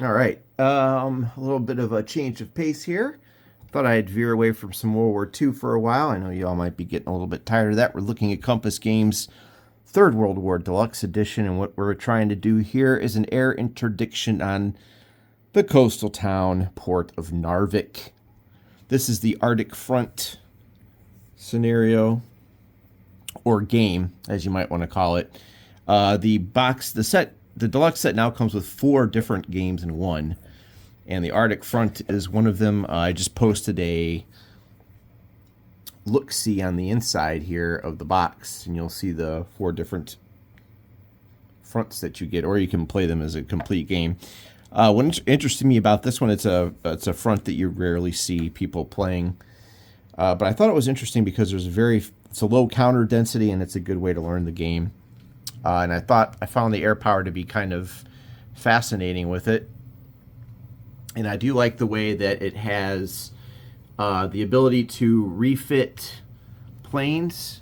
All right, a little bit of a change of pace here. Thought I'd veer away from some World War II for a while. I know you all might be getting a little bit tired of that. We're looking at Compass Games' Third World War Deluxe Edition, and what we're trying to do here is an air interdiction on the coastal town port of Narvik. This is the Arctic Front scenario, or game, as you might want to call it. The deluxe set now comes with 4 different games in one, and the Arctic Front is one of them. I just posted a look-see on the inside here of the box, and you'll see the 4 different fronts that you get, or you can play them as a complete game. What interested me about this one, it's a front that you rarely see people playing, but I thought it was interesting because it's a low counter density, and it's a good way to learn the game. And I found the air power to be kind of fascinating with it. And I do like the way that it has the ability to refit planes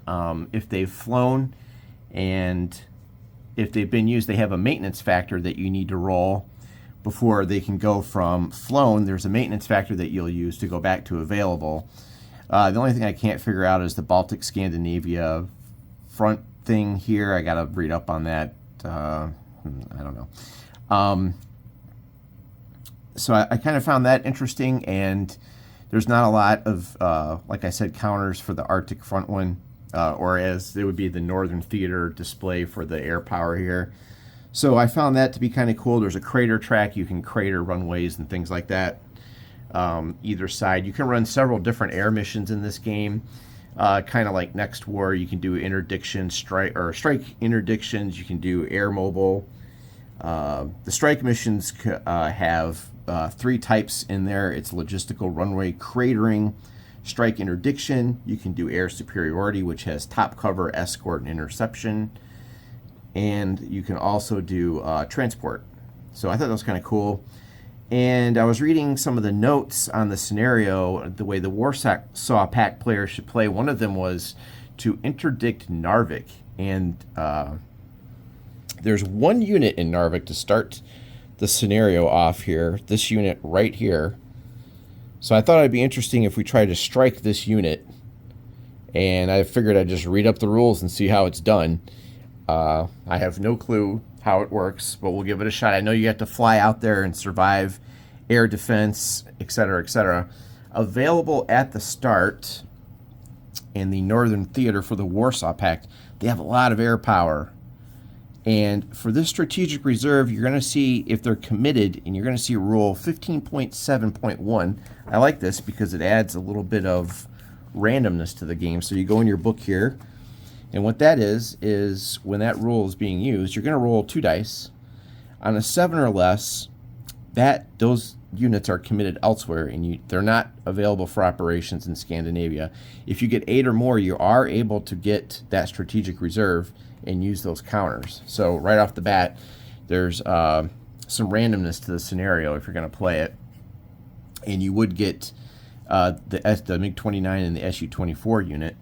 if they've flown, and if they've been used, they have a maintenance factor that you need to roll before they can go from flown. There's a maintenance factor that you'll use to go back to available. The only thing I can't figure out is the Baltic Scandinavia front thing here. I gotta read up on that. I don't know. So I kind of found that interesting, and there's not a lot of, like I said, counters for the Arctic Front one, or as it would be the Northern Theater display for the air power here. So I found that to be kind of cool. There's a crater track. You can crater runways and things like that. Either side. You can run several different air missions in this game. Kind of like Next War, you can do interdiction, strike interdictions. You can do air mobile. The strike missions have 3 types in there. It's logistical runway cratering, strike interdiction. You can do air superiority, which has top cover, escort, and interception. And you can also do transport. So I thought that was kind of cool. And I was reading some of the notes on the scenario, the way the Warsaw Pact players should play. One of them was to interdict Narvik. And there's 1 unit in Narvik to start the scenario off here. This unit right here. So I thought it'd be interesting if we try to strike this unit. And I figured I'd just read up the rules and see how it's done. I have no clue how it works, but we'll give it a shot. I know you have to fly out there and survive air defense, etc., etc. Available at the start in the Northern Theater for the Warsaw Pact, they have a lot of air power. And for this strategic reserve, you're going to see if they're committed, and you're going to see rule 15.7.1. I like this because it adds a little bit of randomness to the game. So you go in your book here, and what that is when that rule is being used, you're going to roll 2 dice. On a 7 or less, those units are committed elsewhere, and they're not available for operations in Scandinavia. If you get 8 or more, you are able to get that strategic reserve and use those counters. So right off the bat, there's some randomness to the scenario if you're going to play it. And you would get the MiG-29 and the Su-24 unit.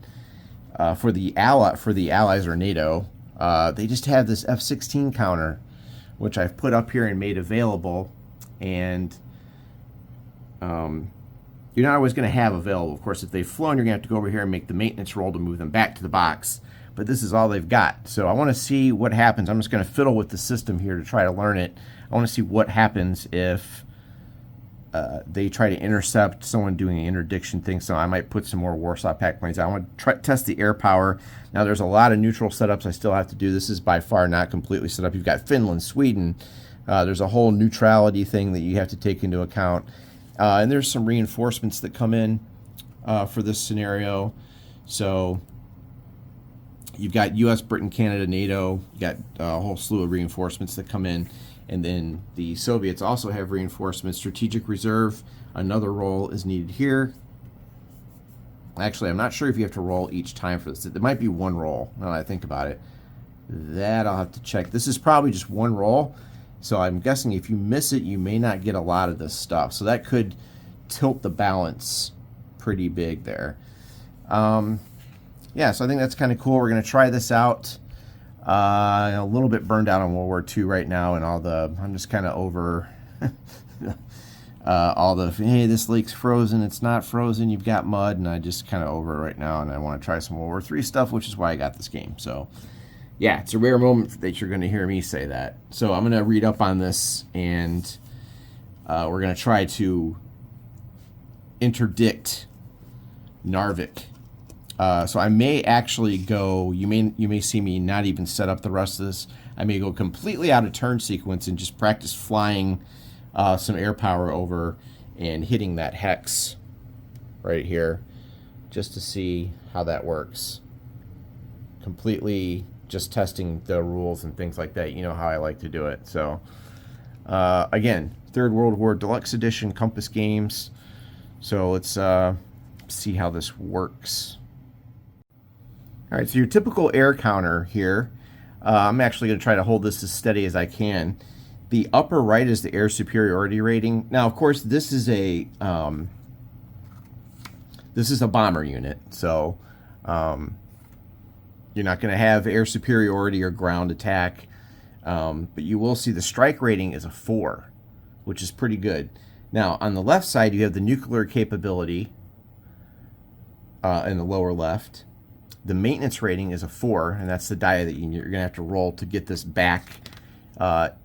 For the Allies or NATO, they just have this F-16 counter, which I've put up here and made available. And you're not always going to have available. Of course, if they've flown, you're going to have to go over here and make the maintenance roll to move them back to the box. But this is all they've got. So I want to see what happens. I'm just going to fiddle with the system here to try to learn it. I want to see what happens if they try to intercept someone doing an interdiction thing. So I might put some more Warsaw Pact planes. I want to test the air power. Now there's a lot of neutral setups I still have to do. This is by far not completely set up. You've got Finland, Sweden. There's a whole neutrality thing that you have to take into account. And there's some reinforcements that come in for this scenario. So you've got U.S., Britain, Canada, NATO. You got a whole slew of reinforcements that come in. And then the Soviets also have reinforcements. Strategic reserve, another roll is needed here. Actually, I'm not sure if you have to roll each time for this. There might be 1 roll, now that I think about it. That I'll have to check. This is probably just 1 roll. So I'm guessing if you miss it, you may not get a lot of this stuff. So that could tilt the balance pretty big there. Yeah, so I think that's kind of cool. We're going to try this out. A little bit burned out on World War II right now, and I'm just kind of over All the, hey, this lake's frozen, it's not frozen, you've got mud, and I just kind of over it right now, and I want to try some World War III stuff, which is why I got this game. So, yeah, it's a rare moment that you're going to hear me say that. So I'm going to read up on this, and we're going to try to interdict Narvik. So I may actually go, you may see me not even set up the rest of this. I may go completely out of turn sequence and just practice flying some air power over and hitting that hex right here just to see how that works. Completely just testing the rules and things like that. You know how I like to do it. So again, Third World War Deluxe Edition, Compass Games. So let's see how this works. All right, so your typical air counter here. I'm actually going to try to hold this as steady as I can. The upper right is the air superiority rating. Now, of course, this is a bomber unit, so you're not going to have air superiority or ground attack, but you will see the strike rating is a 4, which is pretty good. Now, on the left side, you have the nuclear capability in the lower left. The maintenance rating is a 4, and that's the die that you're going to have to roll to get this back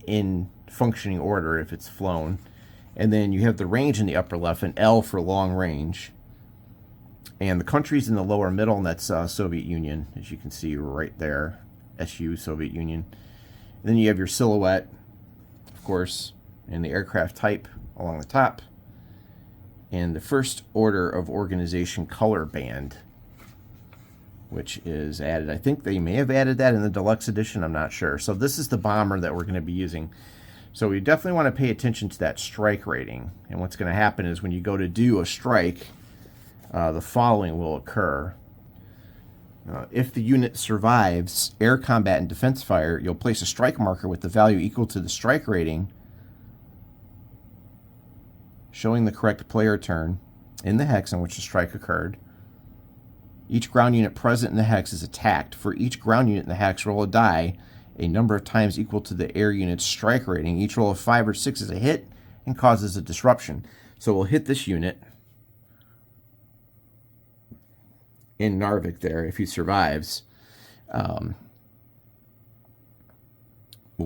in functioning order if it's flown. And then you have the range in the upper left, an L for long range. And the countries in the lower middle, and that's Soviet Union, as you can see right there, SU, Soviet Union. And then you have your silhouette, of course, and the aircraft type along the top. And the first order of organization color band, which is added. I think they may have added that in the deluxe edition. I'm not sure. So this is the bomber that we're going to be using. So we definitely want to pay attention to that strike rating. And what's going to happen is when you go to do a strike, the following will occur. If the unit survives air combat and defense fire, you'll place a strike marker with the value equal to the strike rating, showing the correct player turn in the hex in which the strike occurred. Each ground unit present in the hex is attacked. For each ground unit in the hex, roll a die a number of times equal to the air unit's strike rating. Each roll of 5 or 6 is a hit and causes a disruption. So we'll hit this unit in Narvik there if he survives. We'll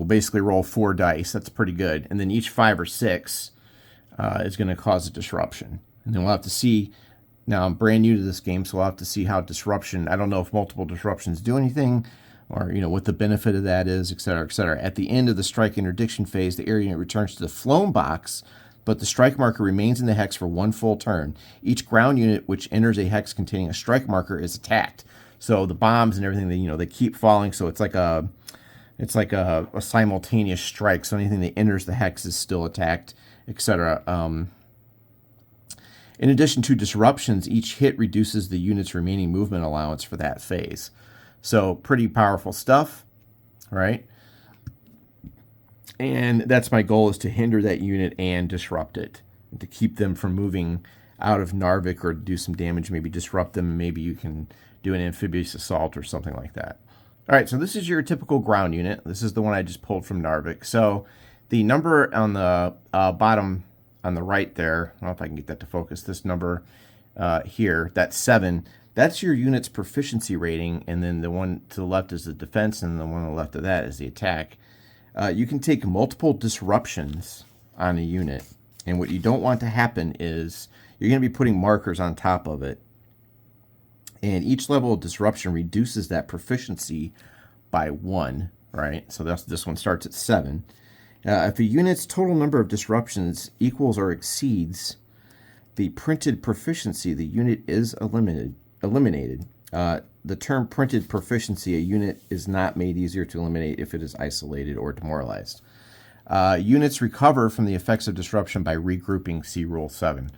basically roll 4 dice. That's pretty good. And then each 5 or 6 is going to cause a disruption. And then we'll have to see. Now, I'm brand new to this game, so we'll have to see how disruption, I don't know if multiple disruptions do anything, or, you know, what the benefit of that is, et cetera, et cetera. At the end of the strike interdiction phase, the air unit returns to the flown box, but the strike marker remains in the hex for 1 full turn. Each ground unit which enters a hex containing a strike marker is attacked. So the bombs and everything, they keep falling, so it's like a simultaneous strike, so anything that enters the hex is still attacked, et cetera. In addition to disruptions, each hit reduces the unit's remaining movement allowance for that phase. So pretty powerful stuff, right? And that's my goal, is to hinder that unit and disrupt it, and to keep them from moving out of Narvik or do some damage, maybe disrupt them, and maybe you can do an amphibious assault or something like that. All right, so this is your typical ground unit. This is the one I just pulled from Narvik. So the number on the bottom on the right there, I don't know if I can get that to focus, this number here, that's 7. That's your unit's proficiency rating, and then the one to the left is the defense, and the one on the left of that is the attack. You can take multiple disruptions on a unit, and what you don't want to happen is you're going to be putting markers on top of it, and each level of disruption reduces that proficiency by 1, right? So this one starts at 7. If a unit's total number of disruptions equals or exceeds the printed proficiency, the unit is eliminated. The term printed proficiency, a unit is not made easier to eliminate if it is isolated or demoralized. Units recover from the effects of disruption by regrouping, see Rule 7.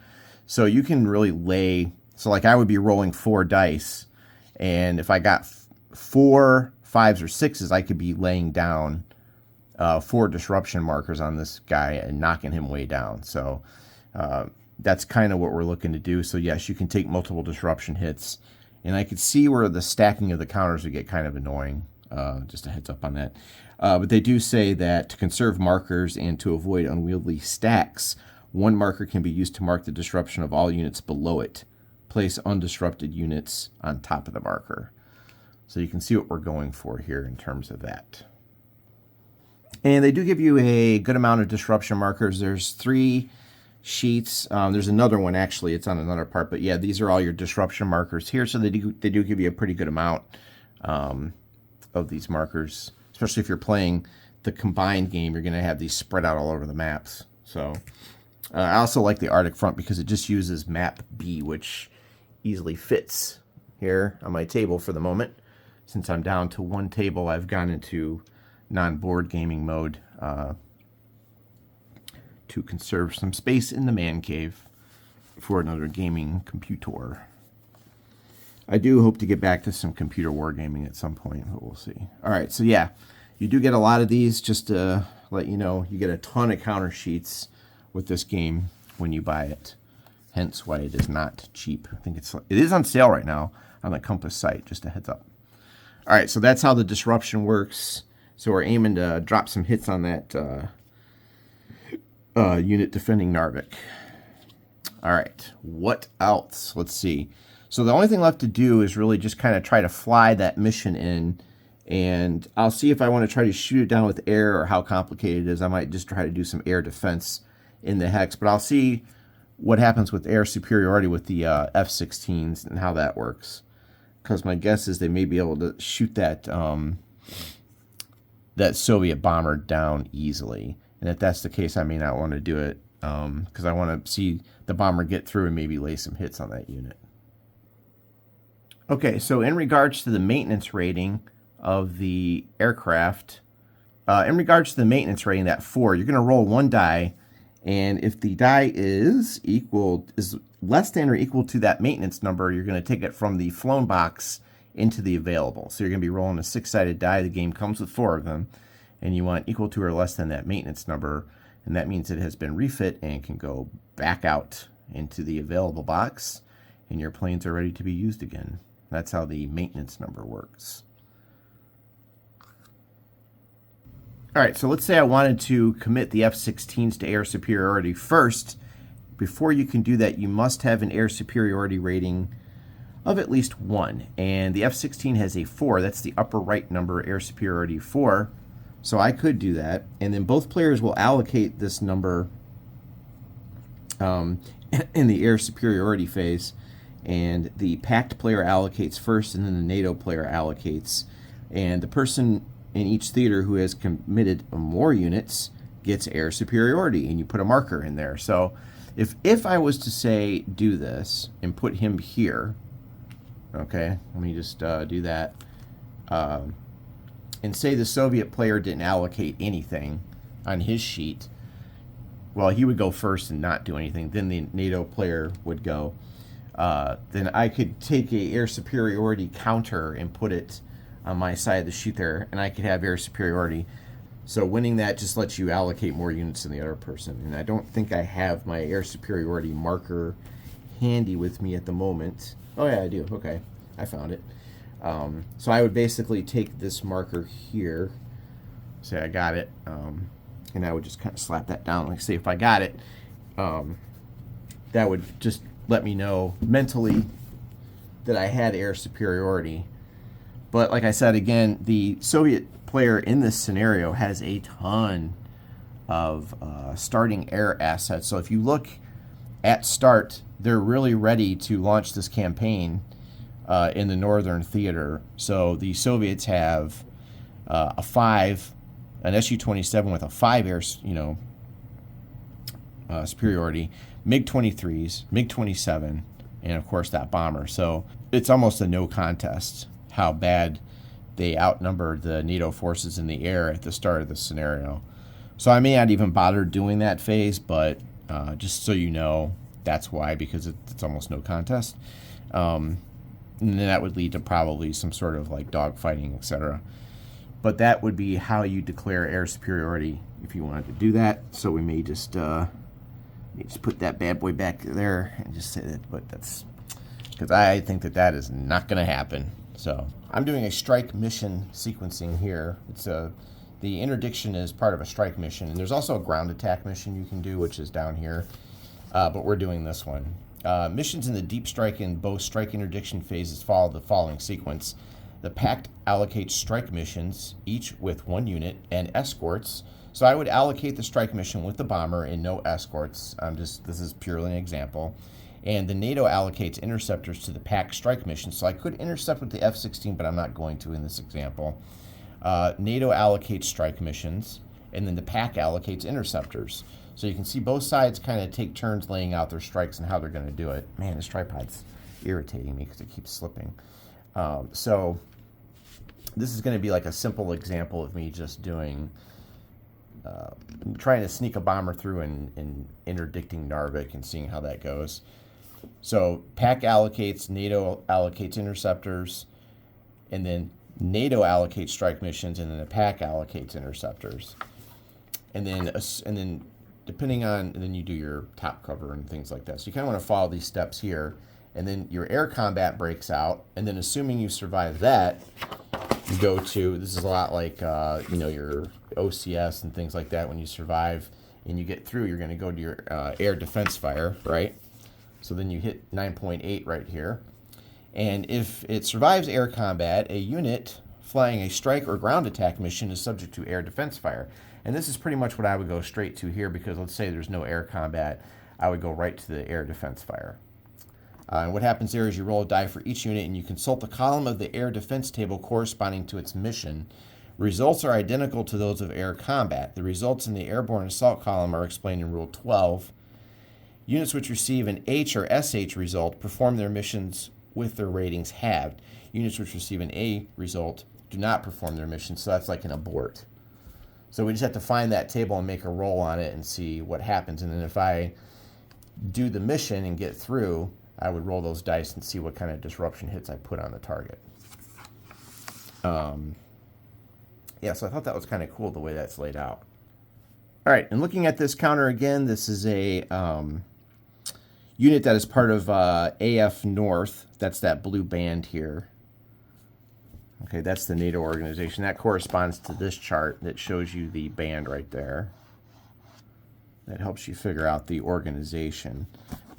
So you can really lay, so like I would be rolling 4 dice, and if I got 4 5s or 6s, I could be laying down 4 disruption markers on this guy and knocking him way down. So that's kind of what we're looking to do. So yes, you can take multiple disruption hits, and I could see where the stacking of the counters would get kind of annoying. Just a heads up on that. But they do say that to conserve markers and to avoid unwieldy stacks, one marker can be used to mark the disruption of all units below it. Place undisrupted units on top of the marker. So you can see what we're going for here in terms of that. And they do give you a good amount of disruption markers. There's 3 sheets. There's another one, actually. It's on another part. But yeah, these are all your disruption markers here. So they do give you a pretty good amount of these markers. Especially if you're playing the combined game, you're going to have these spread out all over the maps. So I also like the Arctic Front because it just uses map B, which easily fits here on my table for the moment. Since I'm down to 1 table, I've gone into non-board gaming mode to conserve some space in the man cave for another gaming computer. I do hope to get back to some computer wargaming at some point, but we'll see. All right, so yeah, you do get a lot of these. Just to let you know, you get a ton of counter sheets with this game when you buy it. Hence why it is not cheap. I think it is on sale right now on the Compass site, just a heads up. All right, so that's how the disruption works. So we're aiming to drop some hits on that unit defending Narvik. All right, what else? Let's see. So the only thing left to do is really just kind of try to fly that mission in, and I'll see if I want to try to shoot it down with air or how complicated it is. I might just try to do some air defense in the hex, but I'll see what happens with air superiority with the F-16s and how that works. Because my guess is they may be able to shoot that that Soviet bomber down easily. And if that's the case, I may not want to do it because I want to see the bomber get through and maybe lay some hits on that unit. Okay, so in regards to the maintenance rating of the aircraft, that 4, you're going to roll 1 die, and if the die is less than or equal to that maintenance number, you're going to take it from the flown box into the available. So you're going to be rolling a 6-sided die. The game comes with 4 of them, and you want equal to or less than that maintenance number, and that means it has been refit and can go back out into the available box, and your planes are ready to be used again. That's how the maintenance number works. All right, so let's say I wanted to commit the F-16s to air superiority first. Before you can do that, you must have an air superiority rating of at least 1. And the F-16 has a 4. That's the upper right number, air superiority 4. So I could do that. And then both players will allocate this number in the air superiority phase. And the pact player allocates first, and then the NATO player allocates. And the person in each theater who has committed more units gets air superiority, and you put a marker in there. So if I was to say do this and put him here, okay, let me just do that, and say the Soviet player didn't allocate anything on his sheet, well, he would go first and not do anything. Then the NATO player would go. Then I could take a air superiority counter and put it on my side of the sheet there, and I could have air superiority. So winning that just lets you allocate more units than the other person. And I don't think I have my air superiority marker handy with me at the moment. Oh yeah, I do. Okay, I found it. So I would basically take this marker here, say I got it, and I would just kind of slap that down. Like, say if I got it, that would just let me know mentally that I had air superiority. But like I said, again, the Soviet player in this scenario has a ton of starting air assets. So if you look at start, they're really ready to launch this campaign in the Northern Theater. So the Soviets have a 5, an Su-27 with a 5 air, superiority, MiG-23s, MiG-27, and of course that bomber. So it's almost a no contest how bad they outnumbered the NATO forces in the air at the start of the scenario. So I may not even bother doing that phase, but just so you know, that's why, because it's almost no contest. And then that would lead to probably some sort of like dogfighting, etc. But that would be how you declare air superiority if you wanted to do that. So we may just put that bad boy back there and just say that, but that's because I think that is not going to happen. So I'm doing a strike mission sequencing here. The interdiction is part of a strike mission, and there's also a ground attack mission you can do, which is down here. But we're doing this one. Missions in the deep strike and both strike interdiction phases follow the following sequence. The Pact allocates strike missions, each with 1 unit, and escorts. So I would allocate the strike mission with the bomber and no escorts. This is purely an example. And the NATO allocates interceptors to the Pact strike mission. So I could intercept with the F-16, but I'm not going to in this example. NATO allocates strike missions, and then the Pact allocates interceptors. So you can see both sides kind of take turns laying out their strikes and how they're going to do it. Man, this tripod's irritating me because it keeps slipping. So this is going to be like a simple example of me just doing, trying to sneak a bomber through and interdicting Narvik and seeing how that goes. So Pact allocates, NATO allocates interceptors, and then NATO allocates strike missions, and then the Pact allocates interceptors. And then depending on, and then you do your top cover and things like that. So you kind of want to follow these steps here. And then your air combat breaks out. And then assuming you survive that, you go to, this is a lot like, your OCS and things like that. When you survive and you get through, you're going to go to your air defense fire, right? So then you hit 9.8 right here. And if it survives air combat, a unit flying a strike or ground attack mission is subject to air defense fire. And this is pretty much what I would go straight to here, because let's say there's no air combat, I would go right to the air defense fire. And what happens there is you roll a die for each unit and you consult the column of the air defense table corresponding to its mission. Results are identical to those of air combat. The results in the airborne assault column are explained in Rule 12. Units which receive an H or SH result perform their missions with their ratings halved. Units which receive an A result do not perform their missions, so that's like an abort. So we just have to find that table and make a roll on it and see what happens. And then if I do the mission and get through, I would roll those dice and see what kind of disruption hits I put on the target. Yeah, so I thought that was kind of cool the way that's laid out. All right, and looking at this counter again, this is a unit that is part of AF North. That's that blue band here. Okay, that's the NATO organization. That corresponds to this chart that shows you the band right there. That helps you figure out the organization.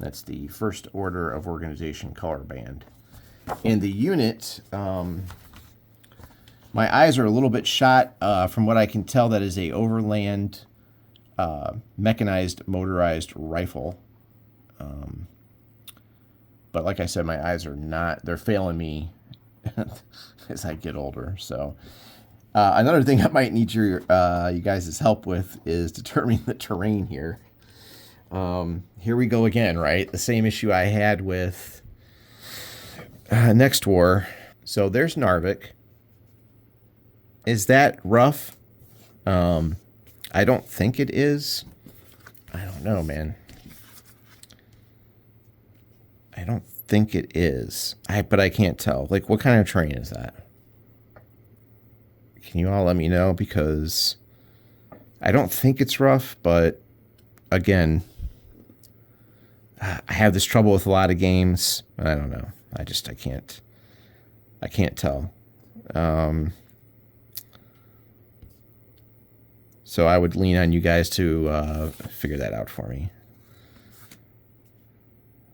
That's the First Order of Organization color band. And the unit, my eyes are a little bit shot. From what I can tell, that is a overland mechanized motorized rifle. But like I said, my eyes are not, they're failing me as I get older. So another thing I might need you guys' help with is determining the terrain here. Here we go again, right? The same issue I had with Next War. So there's Narvik. Is that rough? I don't think it is. I don't know, man. I don't think it is. But I can't tell. Like, what kind of terrain is that? Can you all let me know? Because I don't think it's rough, but again, I have this trouble with a lot of games. I don't know. I can't tell. So I would lean on you guys to figure that out for me.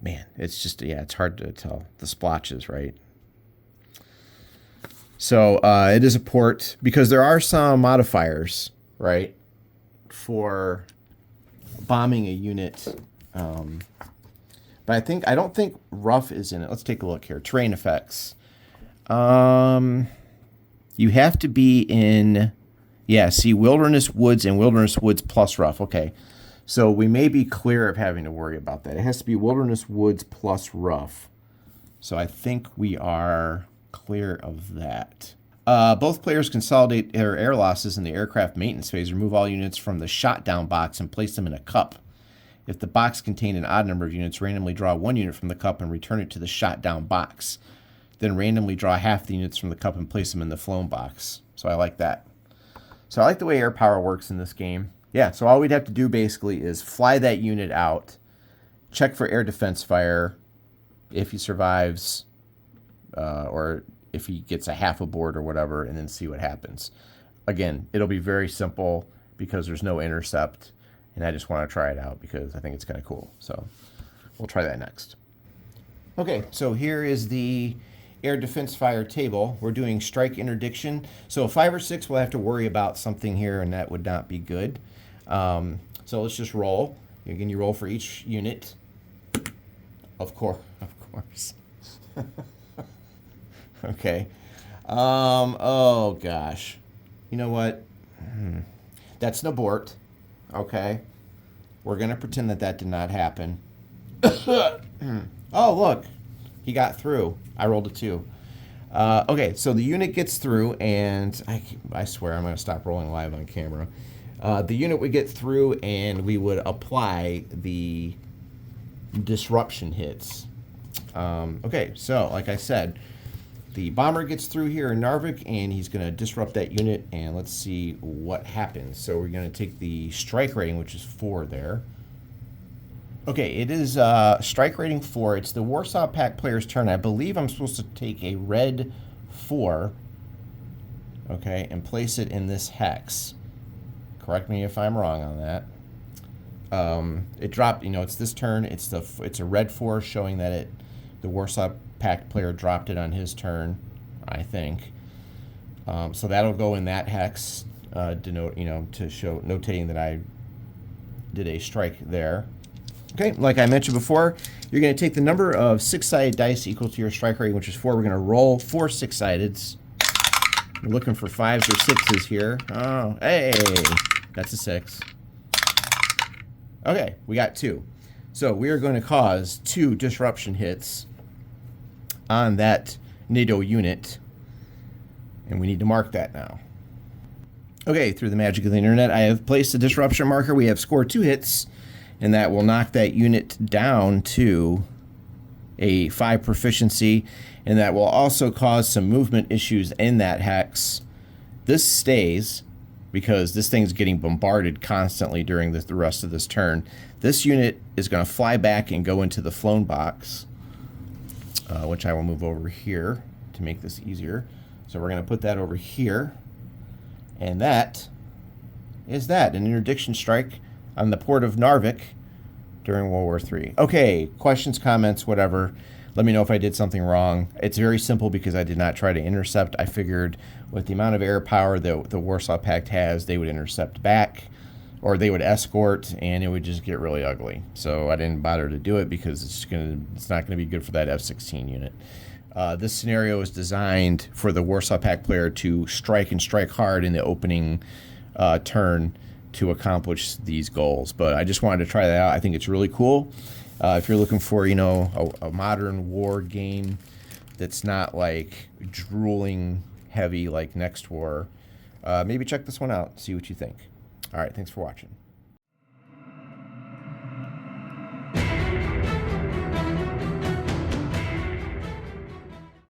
Man, it's just, yeah, it's hard to tell. The splotches, right? So it is a port, because there are some modifiers, right, for bombing a unit. But I don't think rough is in it. Let's take a look here. Terrain effects. You have to be in, yeah, see, wilderness woods and wilderness woods plus rough. Okay. So we may be clear of having to worry about that. It has to be wilderness woods plus rough. So I think we are clear of that. Both players consolidate their air losses in the aircraft maintenance phase. Remove all units from the shot down box and place them in a cup. If the box contained an odd number of units, randomly draw one unit from the cup and return it to the shot down box. Then randomly draw half the units from the cup and place them in the flown box. So I like that. So I like the way air power works in this game. Yeah, so all we'd have to do basically is fly that unit out, check for air defense fire. If he survives, or if he gets a half a board or whatever, and then see what happens. Again, it'll be very simple because there's no intercept, and I just want to try it out because I think it's kind of cool. So we'll try that next. Okay, so here is the air defense fire table. We're doing strike interdiction. So 5 or 6, we'll have to worry about something here, and that would not be good. So let's just roll. Again, you roll for each unit. Of course. Okay. Oh gosh. You know what? That's an abort. Okay. We're gonna pretend that that did not happen. Oh, look. He got through. I rolled a 2. Okay, so the unit gets through, and I swear I'm going to stop rolling live on camera. The unit would get through, and we would apply the disruption hits. Okay, so like I said, the bomber gets through here in Narvik, and he's going to disrupt that unit, and let's see what happens. So we're going to take the strike rating, which is 4 there. Okay, it is strike rating 4. It's the Warsaw Pact player's turn. I believe I'm supposed to take a red 4, okay, and place it in this hex. Correct me if I'm wrong on that. It dropped, you know, it's this turn. It's a red 4 showing that the Warsaw Pact player dropped it on his turn, I think. So that'll go in that hex, denote, you know, to show, notating that I did a strike there. Okay, like I mentioned before, you're going to take the number of 6-sided dice equal to your strike rating, which is 4. We're going to roll 4 6-sideds. We're looking for 5s or 6s here. Oh, hey, that's a 6. Okay, we got 2. So we are going to cause 2 disruption hits on that NATO unit, and we need to mark that now. Okay, through the magic of the internet, I have placed a disruption marker. We have scored 2 hits. And that will knock that unit down to a 5 proficiency, and that will also cause some movement issues in that hex. This stays because this thing's getting bombarded constantly during the rest of this turn. This unit is going to fly back and go into the flown box, which I will move over here to make this easier. So we're going to put that over here, and that is that, an interdiction strike on the port of Narvik during World War III. Okay, questions, comments, whatever. Let me know if I did something wrong. It's very simple because I did not try to intercept. I figured with the amount of air power that the Warsaw Pact has, they would intercept back, or they would escort, and it would just get really ugly. So I didn't bother to do it because it's not going to be good for that F-16 unit. This scenario is designed for the Warsaw Pact player to strike and strike hard in the opening turn to accomplish these goals. But I just wanted to try that out. I think it's really cool. If you're looking for, you know, a modern war game that's not like drooling heavy like Next War, maybe check this one out, see what you think. All right, thanks for watching.